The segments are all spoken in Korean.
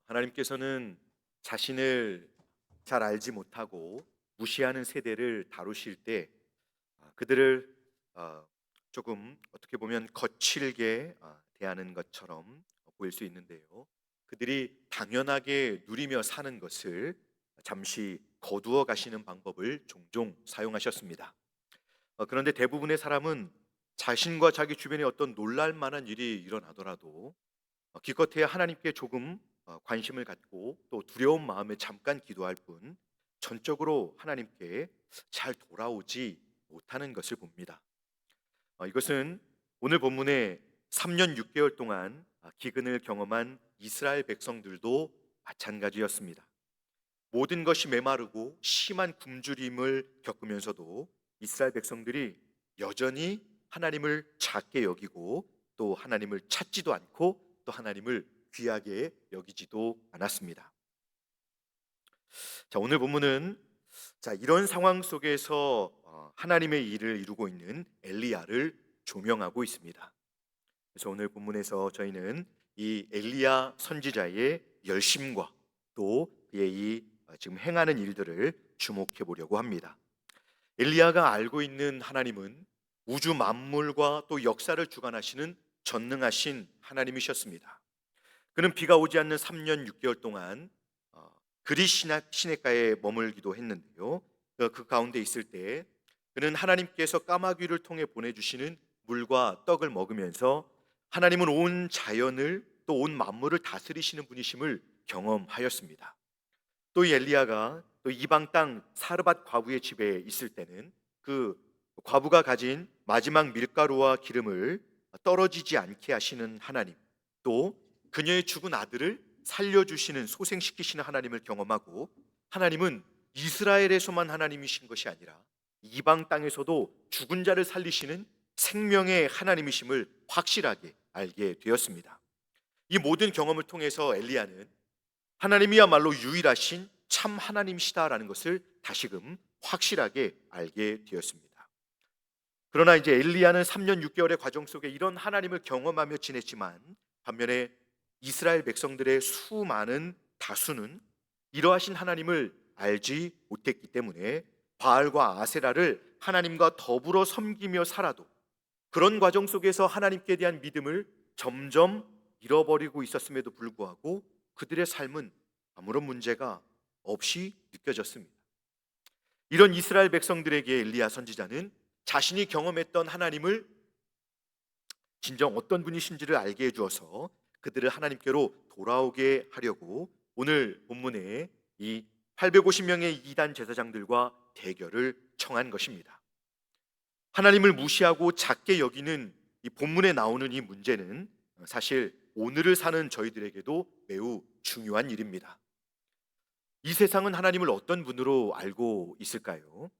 하나님께서는 자신을 잘 알지 못하고 무시하는 세대를 다루실 때 그들을 어, 조금 어떻게 보면 거칠게 대하는 것처럼 보일 수 있는데요. 그들이 당연하게 누리며 사는 것을 잠시 거두어 가시는 방법을 종종 사용하셨습니다. 그런데 대부분의 사람은 자신과 자기 주변에 어떤 놀랄 만한 일이 일어나더라도 기껏해야 하나님께 조금 관심을 갖고 또 두려운 마음에 잠깐 기도할 뿐 전적으로 하나님께 잘 돌아오지 못하는 것을 봅니다. 이것은 오늘 본문에 3년 6개월 동안 기근을 경험한 이스라엘 백성들도 마찬가지였습니다. 모든 것이 메마르고 심한 굶주림을 겪으면서도 이스라엘 백성들이 여전히 하나님을 작게 여기고 또 하나님을 찾지도 않고 또 하나님을 귀하게 여기지도 않았습니다. 자, 오늘 본문은 이런 상황 속에서 하나님의 일을 이루고 있는 엘리야를 조명하고 있습니다. 그래서 오늘 본문에서 저희는 이 엘리야 선지자의 열심과 또 그의 이 지금 행하는 일들을 주목해 보려고 합니다. 엘리야가 알고 있는 하나님은 우주 만물과 또 역사를 주관하시는 전능하신 하나님이셨습니다. 그는 비가 오지 않는 3년 6개월 동안 그리 시냇가에 머물기도 했는데요. 그 가운데 있을 때 그는 하나님께서 까마귀를 통해 보내주시는 물과 떡을 먹으면서 하나님은 온 자연을 또 온 만물을 다스리시는 분이심을 경험하였습니다. 또 이 엘리야가 또 이방 땅 사르밧 과부의 집에 있을 때는 그 과부가 가진 마지막 밀가루와 기름을 떨어지지 않게 하시는 하나님, 또 그녀의 죽은 아들을 살려주시는 소생시키시는 하나님을 경험하고, 하나님은 이스라엘에서만 하나님이신 것이 아니라 이방 땅에서도 죽은 자를 살리시는 생명의 하나님이심을 확실하게 알게 되었습니다. 이 모든 경험을 통해서 엘리야는 하나님이야말로 유일하신 참 하나님이시다라는 것을 다시금 확실하게 알게 되었습니다. 그러나 이제 엘리야는 3년 6개월의 과정 속에 이런 하나님을 경험하며 지냈지만, 반면에 이스라엘 백성들의 수많은 다수는 이러하신 하나님을 알지 못했기 때문에 바알과 아세라를 하나님과 더불어 섬기며 살아도 그런 과정 속에서 하나님께 대한 믿음을 점점 잃어버리고 있었음에도 불구하고 그들의 삶은 아무런 문제가 없이 느껴졌습니다. 이런 이스라엘 백성들에게 엘리야 선지자는 자신이 경험했던 하나님을 진정 어떤 분이신지를 알게 해주어서 그들을 하나님께로 돌아오게 하려고 오늘 본문에 이 850명의 이단 제사장들과 대결을 청한 것입니다. 하나님을 무시하고 작게 여기는 이 본문에 나오는 이 문제는 사실 오늘을 사는 저희들에게도 매우 중요한 일입니다. 이 세상은 하나님을 어떤 분으로 알고 있을까요?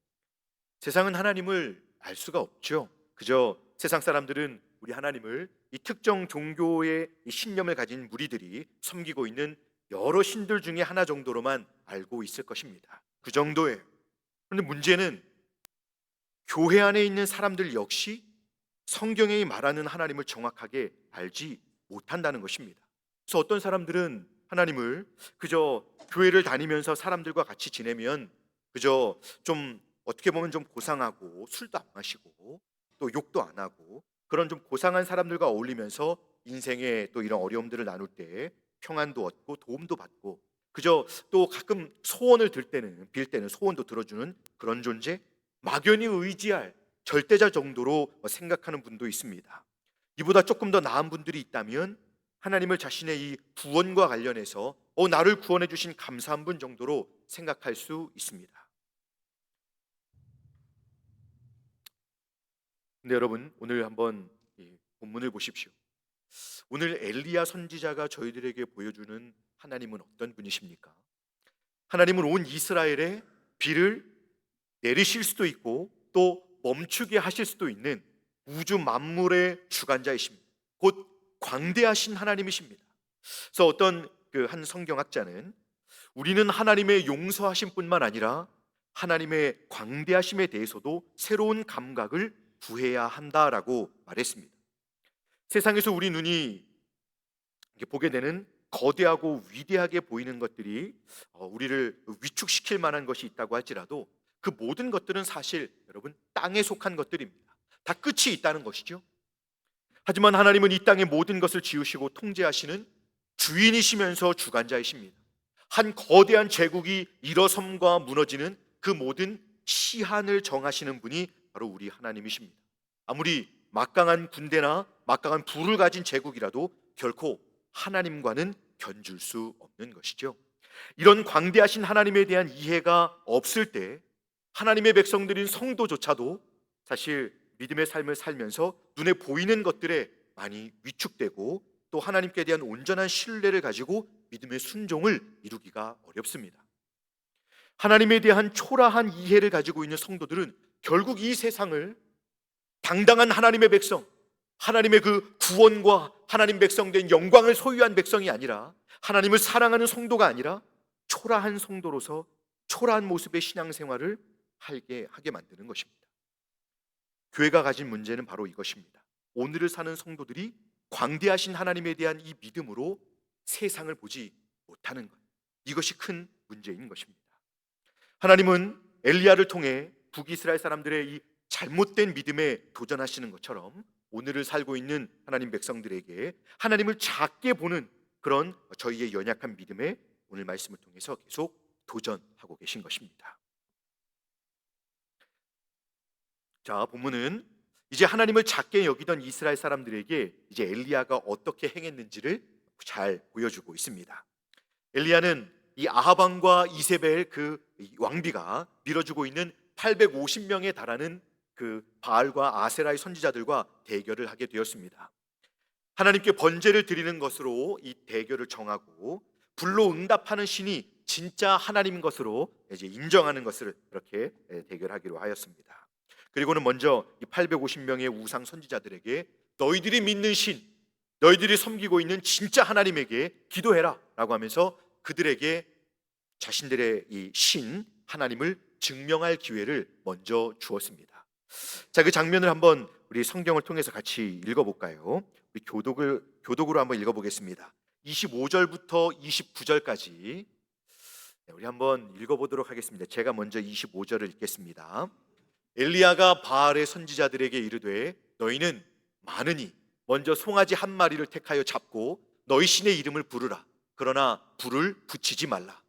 세상은 하나님을 알 수가 없죠. 그저 세상 사람들은 우리 하나님을 이 특정 종교의 이 신념을 가진 무리들이 섬기고 있는 여러 신들 중에 하나 정도로만 알고 있을 것입니다. 그 정도예요. 그런데 문제는 교회 안에 있는 사람들 역시 성경에 말하는 하나님을 정확하게 알지 못한다는 것입니다. 그래서 어떤 사람들은 하나님을 그저 교회를 다니면서 사람들과 같이 지내면 그저 좀 어떻게 보면 좀 고상하고 술도 안 마시고 또 욕도 안 하고 그런 좀 고상한 사람들과 어울리면서 인생의 또 이런 어려움들을 나눌 때 평안도 얻고 도움도 받고 그저 또 가끔 소원을 빌 때는 소원도 들어주는 그런 존재, 막연히 의지할 절대자 정도로 생각하는 분도 있습니다. 이보다 조금 더 나은 분들이 있다면 하나님을 자신의 이 구원과 관련해서 나를 구원해 주신 감사한 분 정도로 생각할 수 있습니다. 근데 여러분, 오늘 한번 이 본문을 보십시오. 오늘 엘리야 선지자가 저희들에게 보여주는 하나님은 어떤 분이십니까? 하나님은 온 이스라엘에 비를 내리실 수도 있고 또 멈추게 하실 수도 있는 우주 만물의 주관자이십니다. 곧 광대하신 하나님이십니다. 그래서 어떤 그 한 성경학자는 우리는 하나님의 용서하심 뿐만 아니라 하나님의 광대하심에 대해서도 새로운 감각을 구해야 한다라고 말했습니다. 세상에서 우리 눈이 보게 되는 거대하고 위대하게 보이는 것들이 우리를 위축시킬 만한 것이 있다고 할지라도 그 모든 것들은 사실 여러분 땅에 속한 것들입니다. 다 끝이 있다는 것이죠. 하지만 하나님은 이 땅의 모든 것을 지으시고 통제하시는 주인이시면서 주관자이십니다. 한 거대한 제국이 일어섬과 무너지는 그 모든 시한을 정하시는 분이 바로 우리 하나님이십니다. 아무리 막강한 군대나 막강한 부를 가진 제국이라도 결코 하나님과는 견줄 수 없는 것이죠. 이런 광대하신 하나님에 대한 이해가 없을 때 하나님의 백성들인 성도조차도 사실 믿음의 삶을 살면서 눈에 보이는 것들에 많이 위축되고 또 하나님께 대한 온전한 신뢰를 가지고 믿음의 순종을 이루기가 어렵습니다. 하나님에 대한 초라한 이해를 가지고 있는 성도들은 결국 이 세상을 당당한 하나님의 백성, 하나님의 그 구원과 하나님 백성된 영광을 소유한 백성이 아니라 하나님을 사랑하는 성도가 아니라 초라한 성도로서 초라한 모습의 신앙생활을 하게 만드는 것입니다. 교회가 가진 문제는 바로 이것입니다. 오늘을 사는 성도들이 광대하신 하나님에 대한 이 믿음으로 세상을 보지 못하는 것, 이것이 큰 문제인 것입니다. 하나님은 엘리야를 통해 북이스라엘 사람들의 이 잘못된 믿음에 도전하시는 것처럼 오늘을 살고 있는 하나님 백성들에게 하나님을 작게 보는 그런 저희의 연약한 믿음에 오늘 말씀을 통해서 계속 도전하고 계신 것입니다. 자, 본문은 이제 하나님을 작게 여기던 이스라엘 사람들에게 이제 엘리야가 어떻게 행했는지를 잘 보여주고 있습니다. 엘리야는 이 아합 왕과 이세벨 그 왕비가 밀어주고 있는 850명에 달하는 그 바알과 아세라의 선지자들과 대결을 하게 되었습니다. 하나님께 번제를 드리는 것으로 이 대결을 정하고 불로 응답하는 신이 진짜 하나님인 것으로 이제 인정하는 것을 그렇게 대결하기로 하였습니다. 그리고는 먼저 이 850명의 우상 선지자들에게 너희들이 믿는 신, 너희들이 섬기고 있는 진짜 하나님에게 기도해라 라고 하면서 그들에게 자신들의 이 신 하나님을 증명할 기회를 먼저 주었습니다. 자, 그 장면을 한번 우리 성경을 통해서 같이 읽어볼까요? 우리 교독으로 한번 읽어보겠습니다. 25절부터 29절까지 우리 한번 읽어보도록 하겠습니다. 제가 먼저 25절을 읽겠습니다. 엘리야가 바알의 선지자들에게 이르되 너희는 많으니 먼저 송아지 한 마리를 택하여 잡고 너희 신의 이름을 부르라. 그러나 불을 붙이지 말라.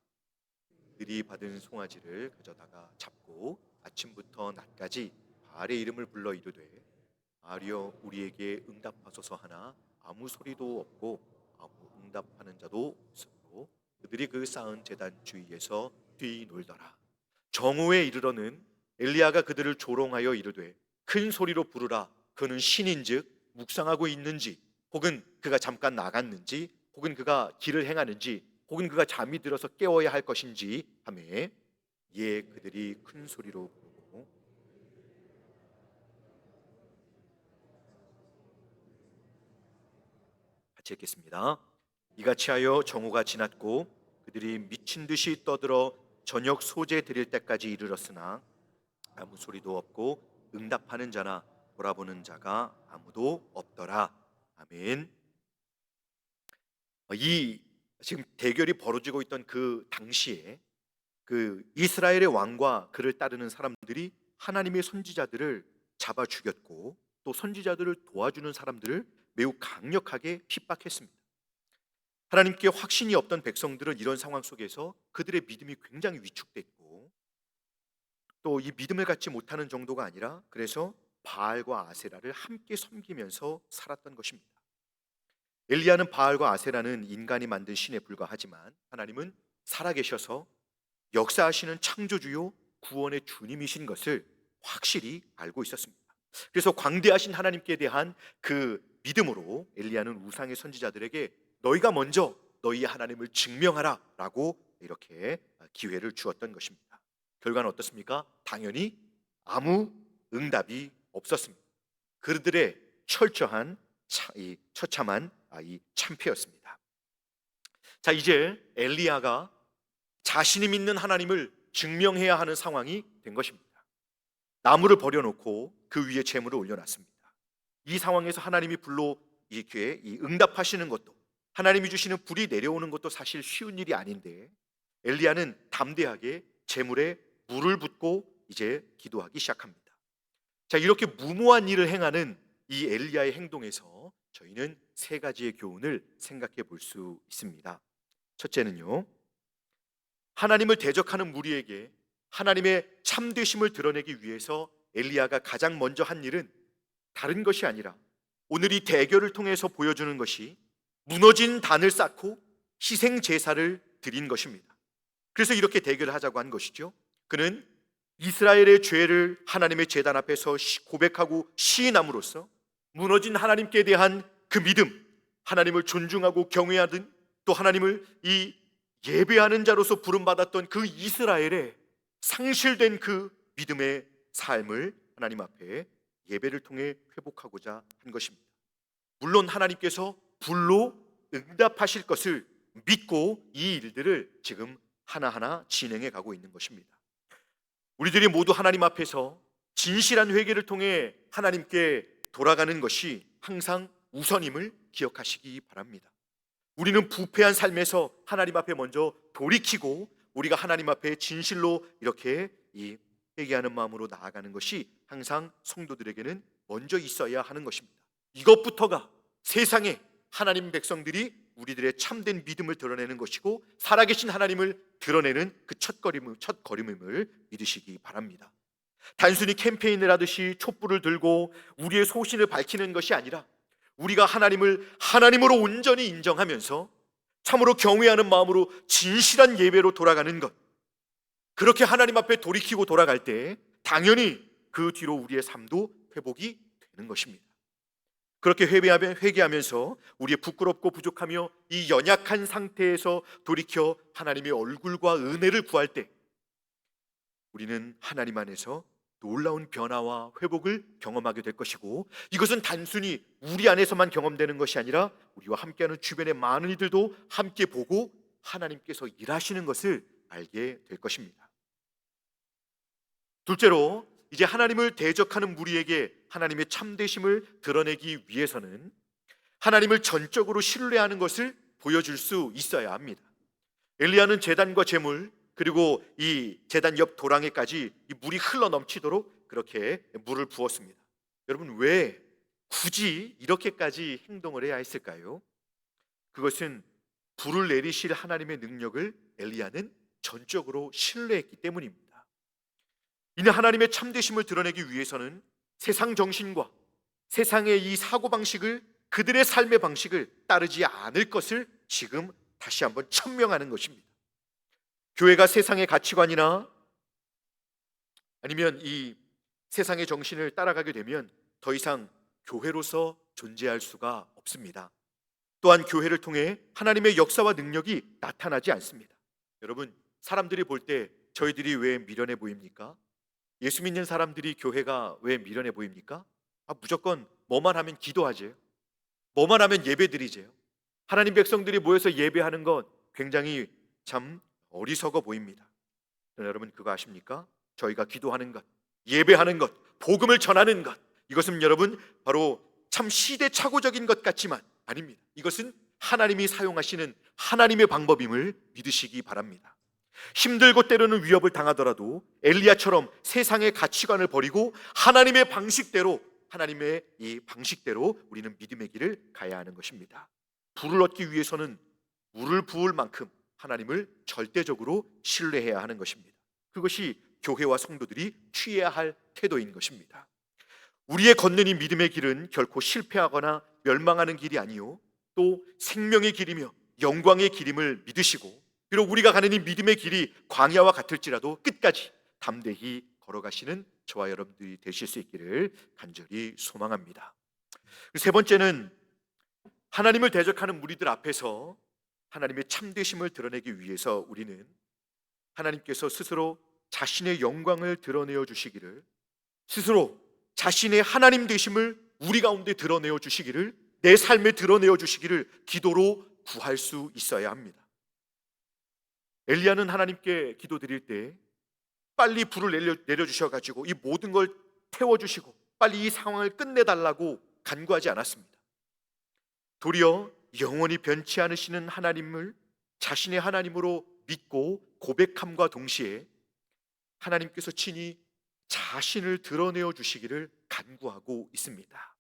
그들이 받은 송아지를 가져다가 잡고 아침부터 낮까지 바알의 이름을 불러 이르되 바알이여 우리에게 응답하소서 하나 아무 소리도 없고 아무 응답하는 자도 없었고 그들이 그 쌓은 제단 주위에서 뛰놀더라. 정오에 이르러는 엘리야가 그들을 조롱하여 이르되 큰 소리로 부르라. 그는 신인즉 묵상하고 있는지 혹은 그가 잠깐 나갔는지 혹은 그가 길을 행하는지 혹은 그가 잠이 들어서 깨워야 할 것인지 하며 이에 그들이 큰 소리로 부르고 같이 읽겠습니다. 이같이 하여 정오가 지났고 그들이 미친 듯이 떠들어 저녁 소재 드릴 때까지 이르렀으나 아무 소리도 없고 응답하는 자나 돌아보는 자가 아무도 없더라. 아멘. 이 지금 대결이 벌어지고 있던 그 당시에 그 이스라엘의 왕과 그를 따르는 사람들이 하나님의 선지자들을 잡아 죽였고 또 선지자들을 도와주는 사람들을 매우 강력하게 핍박했습니다. 하나님께 확신이 없던 백성들은 이런 상황 속에서 그들의 믿음이 굉장히 위축됐고 또 이 믿음을 갖지 못하는 정도가 아니라 그래서 바알과 아세라를 함께 섬기면서 살았던 것입니다. 엘리야는 바알과 아세라는 인간이 만든 신에 불과하지만 하나님은 살아계셔서 역사하시는 창조주요 구원의 주님이신 것을 확실히 알고 있었습니다. 그래서 광대하신 하나님께 대한 그 믿음으로 엘리야는 우상의 선지자들에게 너희가 먼저 너희 하나님을 증명하라 라고 이렇게 기회를 주었던 것입니다. 결과는 어떻습니까? 당연히 아무 응답이 없었습니다. 그들의 철저한 처참한 이 참패였습니다. 자, 이제 엘리야가 자신이 믿는 하나님을 증명해야 하는 상황이 된 것입니다. 나무를 버려놓고 그 위에 재물을 올려놨습니다. 이 상황에서 하나님이 불로 이렇게 응답하시는 것도 하나님이 주시는 불이 내려오는 것도 사실 쉬운 일이 아닌데 엘리야는 담대하게 제물에 물을 붓고 이제 기도하기 시작합니다. 자, 이렇게 무모한 일을 행하는 이 엘리야의 행동에서 저희는 세 가지의 교훈을 생각해 볼 수 있습니다. 첫째는요, 하나님을 대적하는 무리에게 하나님의 참되심을 드러내기 위해서 엘리야가 가장 먼저 한 일은 다른 것이 아니라 오늘 이 대결을 통해서 보여주는 것이 무너진 단을 쌓고 희생 제사를 드린 것입니다. 그래서 이렇게 대결을 하자고 한 것이죠. 그는 이스라엘의 죄를 하나님의 제단 앞에서 고백하고 시인함으로써 무너진 하나님께 대한 그 믿음, 하나님을 존중하고 경외하던 또 하나님을 이 예배하는 자로서 부름받았던 그 이스라엘의 상실된 그 믿음의 삶을 하나님 앞에 예배를 통해 회복하고자 한 것입니다. 물론 하나님께서 불로 응답하실 것을 믿고 이 일들을 지금 하나하나 진행해 가고 있는 것입니다. 우리들이 모두 하나님 앞에서 진실한 회개를 통해 하나님께 돌아가는 것이 항상 우선임을 기억하시기 바랍니다. 우리는 부패한 삶에서 하나님 앞에 먼저 돌이키고 우리가 하나님 앞에 진실로 이렇게 이 회개하는 마음으로 나아가는 것이 항상 성도들에게는 먼저 있어야 하는 것입니다. 이것부터가 세상에 하나님 백성들이 우리들의 참된 믿음을 드러내는 것이고 살아계신 하나님을 드러내는 그 첫걸음임을 믿으시기 바랍니다. 단순히 캠페인을 하듯이 촛불을 들고 우리의 소신을 밝히는 것이 아니라 우리가 하나님을 하나님으로 온전히 인정하면서 참으로 경외하는 마음으로 진실한 예배로 돌아가는 것, 그렇게 하나님 앞에 돌이키고 돌아갈 때 당연히 그 뒤로 우리의 삶도 회복이 되는 것입니다. 그렇게 회개하면서 우리의 부끄럽고 부족하며 이 연약한 상태에서 돌이켜 하나님의 얼굴과 은혜를 구할 때 우리는 하나님 안에서 놀라운 변화와 회복을 경험하게 될 것이고, 이것은 단순히 우리 안에서만 경험되는 것이 아니라 우리와 함께하는 주변의 많은 이들도 함께 보고 하나님께서 일하시는 것을 알게 될 것입니다. 둘째로, 이제 하나님을 대적하는 무리에게 하나님의 참되심을 드러내기 위해서는 하나님을 전적으로 신뢰하는 것을 보여줄 수 있어야 합니다. 엘리야는 제단과 제물 그리고 이 제단 옆 도랑에까지 이 물이 흘러 넘치도록 그렇게 물을 부었습니다. 여러분, 왜 굳이 이렇게까지 행동을 해야 했을까요? 그것은 불을 내리실 하나님의 능력을 엘리야는 전적으로 신뢰했기 때문입니다. 이는 하나님의 참되심을 드러내기 위해서는 세상 정신과 세상의 이 사고방식을, 그들의 삶의 방식을 따르지 않을 것을 지금 다시 한번 천명하는 것입니다. 교회가 세상의 가치관이나 아니면 이 세상의 정신을 따라가게 되면 더 이상 교회로서 존재할 수가 없습니다. 또한 교회를 통해 하나님의 역사와 능력이 나타나지 않습니다. 여러분, 사람들이 볼 때 저희들이 왜 미련해 보입니까? 예수 믿는 사람들이 교회가 왜 미련해 보입니까? 무조건 뭐만 하면 기도하죠. 뭐만 하면 예배드리죠. 하나님 백성들이 모여서 예배하는 것 굉장히 참 어리석어 보입니다. 여러분, 그거 아십니까? 저희가 기도하는 것, 예배하는 것, 복음을 전하는 것, 이것은 여러분 바로 참 시대착오적인 것 같지만 아닙니다. 이것은 하나님이 사용하시는 하나님의 방법임을 믿으시기 바랍니다. 힘들고 때로는 위협을 당하더라도 엘리야처럼 세상의 가치관을 버리고 하나님의 방식대로, 하나님의 이 방식대로 우리는 믿음의 길을 가야 하는 것입니다. 불을 얻기 위해서는 물을 부을 만큼 하나님을 절대적으로 신뢰해야 하는 것입니다. 그것이 교회와 성도들이 취해야 할 태도인 것입니다. 우리의 걷는 이 믿음의 길은 결코 실패하거나 멸망하는 길이 아니요 또 생명의 길이며 영광의 길임을 믿으시고, 비록 우리가 가는 이 믿음의 길이 광야와 같을지라도 끝까지 담대히 걸어가시는 저와 여러분들이 되실 수 있기를 간절히 소망합니다. 세 번째는 하나님을 대적하는 무리들 앞에서 하나님의 참되심을 드러내기 위해서 우리는 하나님께서 스스로 자신의 영광을 드러내어 주시기를, 스스로 자신의 하나님 되심을 우리 가운데 드러내어 주시기를, 내 삶에 드러내어 주시기를 기도로 구할 수 있어야 합니다. 엘리야는 하나님께 기도드릴 때 빨리 불을 내려주셔가지고 이 모든 걸 태워주시고 빨리 이 상황을 끝내달라고 간구하지 않았습니다. 도리어 영원히 변치 않으시는 하나님을 자신의 하나님으로 믿고 고백함과 동시에 하나님께서 친히 자신을 드러내어 주시기를 간구하고 있습니다.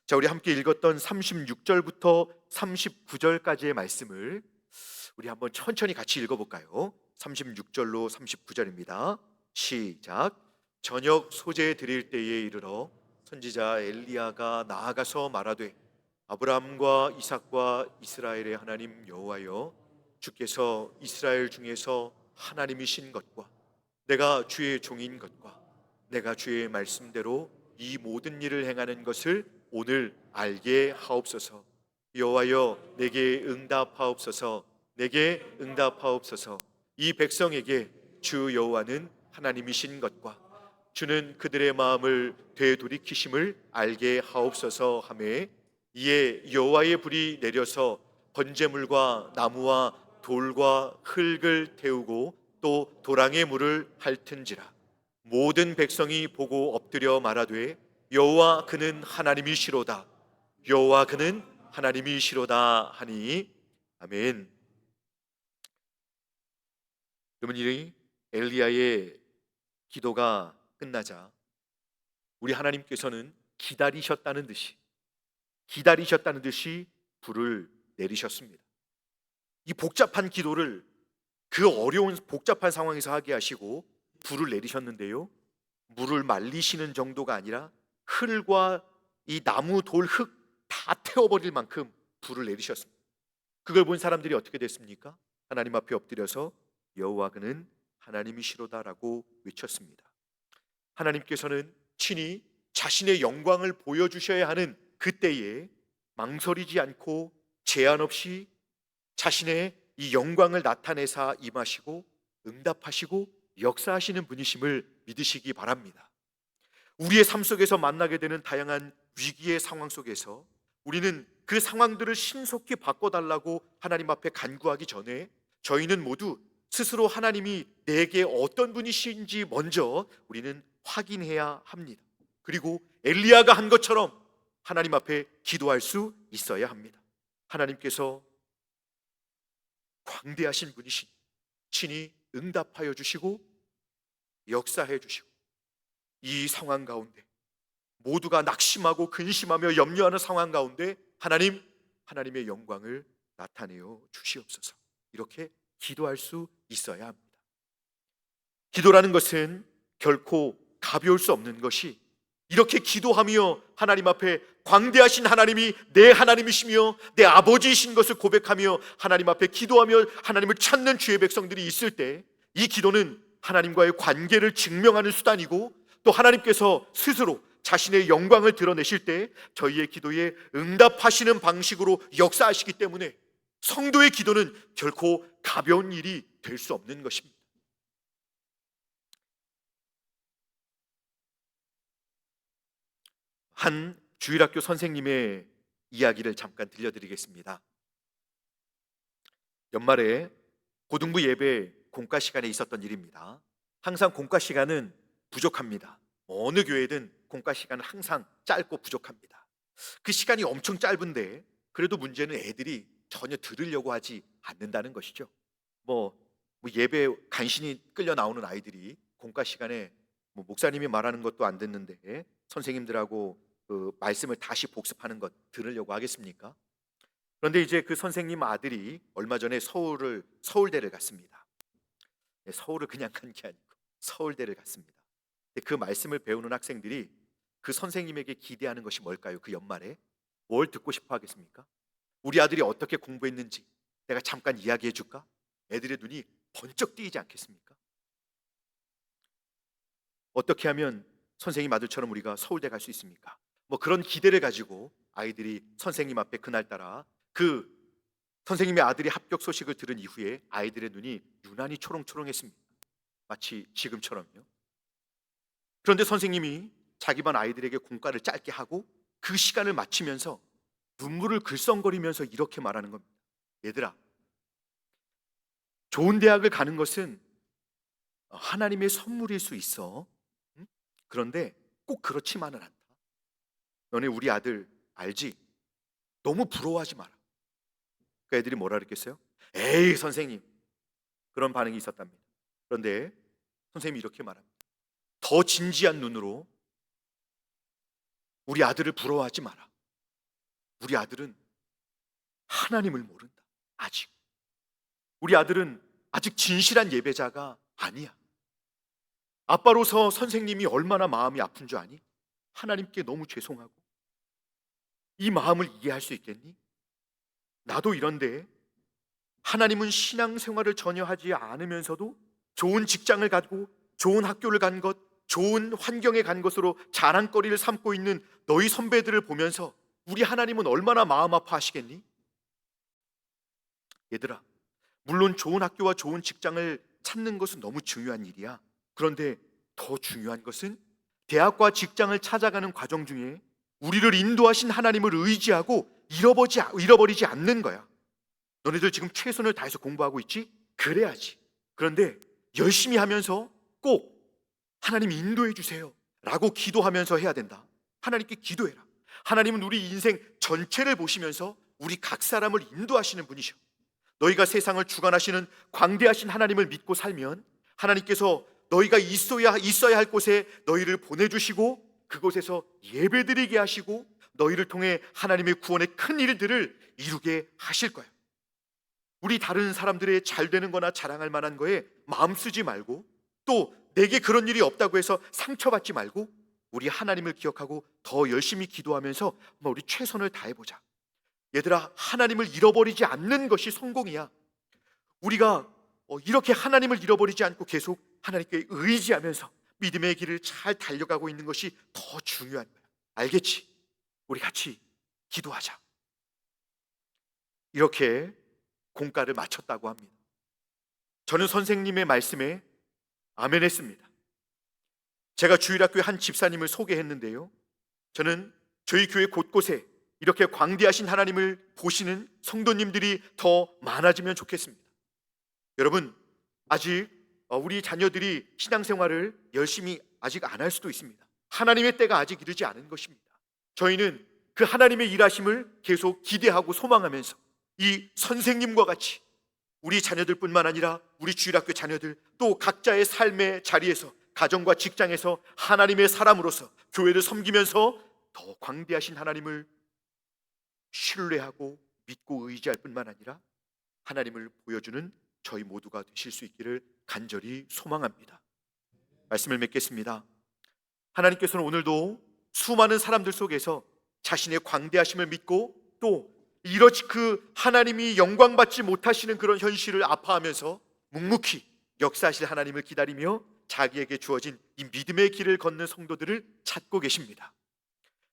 자, 우리 함께 읽었던 36절부터 39절까지의 말씀을 우리 한번 천천히 같이 읽어볼까요? 36절로 39절입니다. 시작. 저녁 소재 드릴 때에 이르러 선지자 엘리야가 나아가서 말하되 아브라함과 이삭과 이스라엘의 하나님 여호와여, 주께서 이스라엘 중에서 하나님이신 것과 내가 주의 종인 것과 내가 주의 말씀대로 이 모든 일을 행하는 것을 오늘 알게 하옵소서. 여호와여, 내게 응답하옵소서. 내게 응답하옵소서. 이 백성에게 주 여호와는 하나님이신 것과 주는 그들의 마음을 되돌이키심을 알게 하옵소서 하매, 이에 여호와의 불이 내려서 번제물과 나무와 돌과 흙을 태우고 또 도랑의 물을 핥은지라. 모든 백성이 보고 엎드려 말하되 여호와 그는 하나님이시로다. 여호와 그는 하나님이시로다 하니. 아멘. 그러면 이 엘리야의 기도가 끝나자 우리 하나님께서는 기다리셨다는 듯이 불을 내리셨습니다. 이 복잡한 기도를 그 어려운 복잡한 상황에서 하게 하시고 불을 내리셨는데요, 물을 말리시는 정도가 아니라 흙과 이 나무, 돌, 흙 다 태워버릴 만큼 불을 내리셨습니다. 그걸 본 사람들이 어떻게 됐습니까? 하나님 앞에 엎드려서 여호와 그는 하나님이시로다라고 외쳤습니다. 하나님께서는 친히 자신의 영광을 보여주셔야 하는 그때에 망설이지 않고 제한 없이 자신의 이 영광을 나타내사 임하시고 응답하시고 역사하시는 분이심을 믿으시기 바랍니다. 우리의 삶 속에서 만나게 되는 다양한 위기의 상황 속에서 우리는 그 상황들을 신속히 바꿔달라고 하나님 앞에 간구하기 전에 저희는 모두 스스로 하나님이 내게 어떤 분이신지 먼저 우리는 확인해야 합니다. 그리고 엘리야가 한 것처럼 하나님 앞에 기도할 수 있어야 합니다. 하나님께서 광대하신 분이신 친히 응답하여 주시고 역사해 주시고 이 상황 가운데 모두가 낙심하고 근심하며 염려하는 상황 가운데 하나님의 영광을 나타내어 주시옵소서. 이렇게 기도할 수 있어야 합니다. 기도라는 것은 결코 가벼울 수 없는 것이, 이렇게 기도하며 하나님 앞에 광대하신 하나님이 내 하나님이시며 내 아버지이신 것을 고백하며 하나님 앞에 기도하며 하나님을 찾는 주의 백성들이 있을 때, 이 기도는 하나님과의 관계를 증명하는 수단이고 또 하나님께서 스스로 자신의 영광을 드러내실 때 저희의 기도에 응답하시는 방식으로 역사하시기 때문에 성도의 기도는 결코 가벼운 일이 될 수 없는 것입니다. 한 주일학교 선생님의 이야기를 잠깐 들려드리겠습니다. 연말에 고등부 예배 공과 시간에 있었던 일입니다. 항상 공과 시간은 부족합니다. 어느 교회든 공과 시간은 항상 짧고 부족합니다. 그 시간이 엄청 짧은데 그래도 문제는 애들이 전혀 들으려고 하지 않는다는 것이죠. 예배 간신히 끌려 나오는 아이들이 공과 시간에 목사님이 말하는 것도 안 듣는데 선생님들하고 그 말씀을 다시 복습하는 것 들으려고 하겠습니까? 그런데 이제 그 선생님 아들이 얼마 전에 서울대를 갔습니다. 서울을 그냥 간 게 아니고 서울대를 갔습니다. 그 말씀을 배우는 학생들이 그 선생님에게 기대하는 것이 뭘까요? 그 연말에 뭘 듣고 싶어 하겠습니까? 우리 아들이 어떻게 공부했는지 내가 잠깐 이야기해 줄까? 애들의 눈이 번쩍 뜨이지 않겠습니까? 어떻게 하면 선생님 아들처럼 우리가 서울대 갈 수 있습니까? 그런 기대를 가지고 아이들이 선생님 앞에 그날따라 그 선생님의 아들이 합격 소식을 들은 이후에 아이들의 눈이 유난히 초롱초롱했습니다. 마치 지금처럼요. 그런데 선생님이 자기 반 아이들에게 공과를 짧게 하고 그 시간을 마치면서 눈물을 글썽거리면서 이렇게 말하는 겁니다. 얘들아, 좋은 대학을 가는 것은 하나님의 선물일 수 있어. 응? 그런데 꼭 그렇지만은 않다. 너네 우리 아들 알지? 너무 부러워하지 마라. 그 애들이 뭐라 그랬겠어요? 에이 선생님, 그런 반응이 있었답니다. 그런데 선생님이 이렇게 말합니다. 더 진지한 눈으로 우리 아들을 부러워하지 마라. 우리 아들은 하나님을 모른다. 아직 우리 아들은 아직 진실한 예배자가 아니야. 아빠로서 선생님이 얼마나 마음이 아픈 줄 아니? 하나님께 너무 죄송하고 이 마음을 이해할 수 있겠니? 나도 이런데 하나님은 신앙생활을 전혀 하지 않으면서도 좋은 직장을 가지고 좋은 학교를 간 것, 좋은 환경에 간 것으로 자랑거리를 삼고 있는 너희 선배들을 보면서 우리 하나님은 얼마나 마음 아파하시겠니? 얘들아, 물론 좋은 학교와 좋은 직장을 찾는 것은 너무 중요한 일이야. 그런데 더 중요한 것은 대학과 직장을 찾아가는 과정 중에 우리를 인도하신 하나님을 의지하고 잃어버리지 않는 거야. 너네들 지금 최선을 다해서 공부하고 있지? 그래야지. 그런데 열심히 하면서 꼭 하나님 인도해 주세요 라고 기도하면서 해야 된다. 하나님께 기도해라. 하나님은 우리 인생 전체를 보시면서 우리 각 사람을 인도하시는 분이셔. 너희가 세상을 주관하시는 광대하신 하나님을 믿고 살면 하나님께서 너희가 있어야 할 곳에 너희를 보내주시고 그곳에서 예배드리게 하시고 너희를 통해 하나님의 구원의 큰 일들을 이루게 하실 거예요. 우리 다른 사람들의 잘 되는 거나 자랑할 만한 거에 마음 쓰지 말고 또 내게 그런 일이 없다고 해서 상처받지 말고 우리 하나님을 기억하고 더 열심히 기도하면서 우리 최선을 다해보자. 얘들아, 하나님을 잃어버리지 않는 것이 성공이야. 우리가 이렇게 하나님을 잃어버리지 않고 계속 하나님께 의지하면서 믿음의 길을 잘 달려가고 있는 것이 더 중요한 거야. 알겠지? 우리 같이 기도하자. 이렇게 공가를 마쳤다고 합니다. 저는 선생님의 말씀에 아멘했습니다. 제가 주일학교의 한 집사님을 소개했는데요, 저는 저희 교회 곳곳에 이렇게 광대하신 하나님을 보시는 성도님들이 더 많아지면 좋겠습니다. 여러분, 아직 우리 자녀들이 신앙생활을 열심히 아직 안 할 수도 있습니다. 하나님의 때가 아직 이르지 않은 것입니다. 저희는 그 하나님의 일하심을 계속 기대하고 소망하면서 이 선생님과 같이 우리 자녀들뿐만 아니라 우리 주일학교 자녀들 또 각자의 삶의 자리에서 가정과 직장에서 하나님의 사람으로서 교회를 섬기면서 더 광대하신 하나님을 신뢰하고 믿고 의지할 뿐만 아니라 하나님을 보여주는 저희 모두가 되실 수 있기를 간절히 소망합니다. 말씀을 맺겠습니다. 하나님께서는 오늘도 수많은 사람들 속에서 자신의 광대하심을 믿고 또 이렇지 그 하나님이 영광받지 못하시는 그런 현실을 아파하면서 묵묵히 역사하실 하나님을 기다리며 자기에게 주어진 이 믿음의 길을 걷는 성도들을 찾고 계십니다.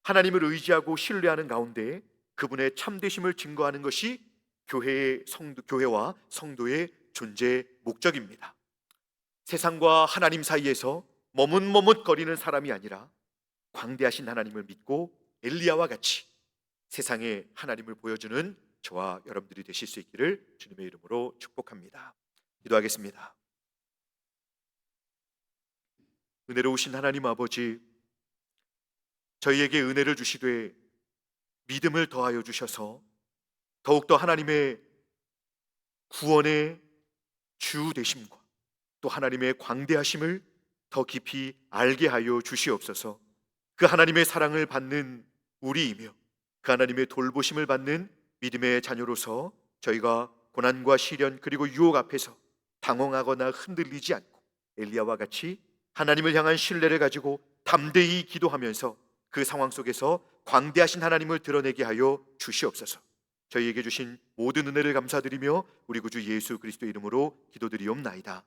하나님을 의지하고 신뢰하는 가운데 그분의 참되심을 증거하는 것이 교회와 성도의 존재 목적입니다. 세상과 하나님 사이에서 머뭇머뭇거리는 사람이 아니라 광대하신 하나님을 믿고 엘리야와 같이 세상에 하나님을 보여주는 저와 여러분들이 되실 수 있기를 주님의 이름으로 축복합니다. 기도하겠습니다. 은혜로우신 하나님 아버지, 저희에게 은혜를 주시되 믿음을 더하여 주셔서 더욱더 하나님의 구원의 주 되심과 또 하나님의 광대하심을 더 깊이 알게 하여 주시옵소서. 그 하나님의 사랑을 받는 우리이며 그 하나님의 돌보심을 받는 믿음의 자녀로서 저희가 고난과 시련 그리고 유혹 앞에서 당황하거나 흔들리지 않고 엘리야와 같이 하나님을 향한 신뢰를 가지고 담대히 기도하면서 그 상황 속에서 광대하신 하나님을 드러내게 하여 주시옵소서. 저희에게 주신 모든 은혜를 감사드리며 우리 구주 예수 그리스도 이름으로 기도드리옵나이다.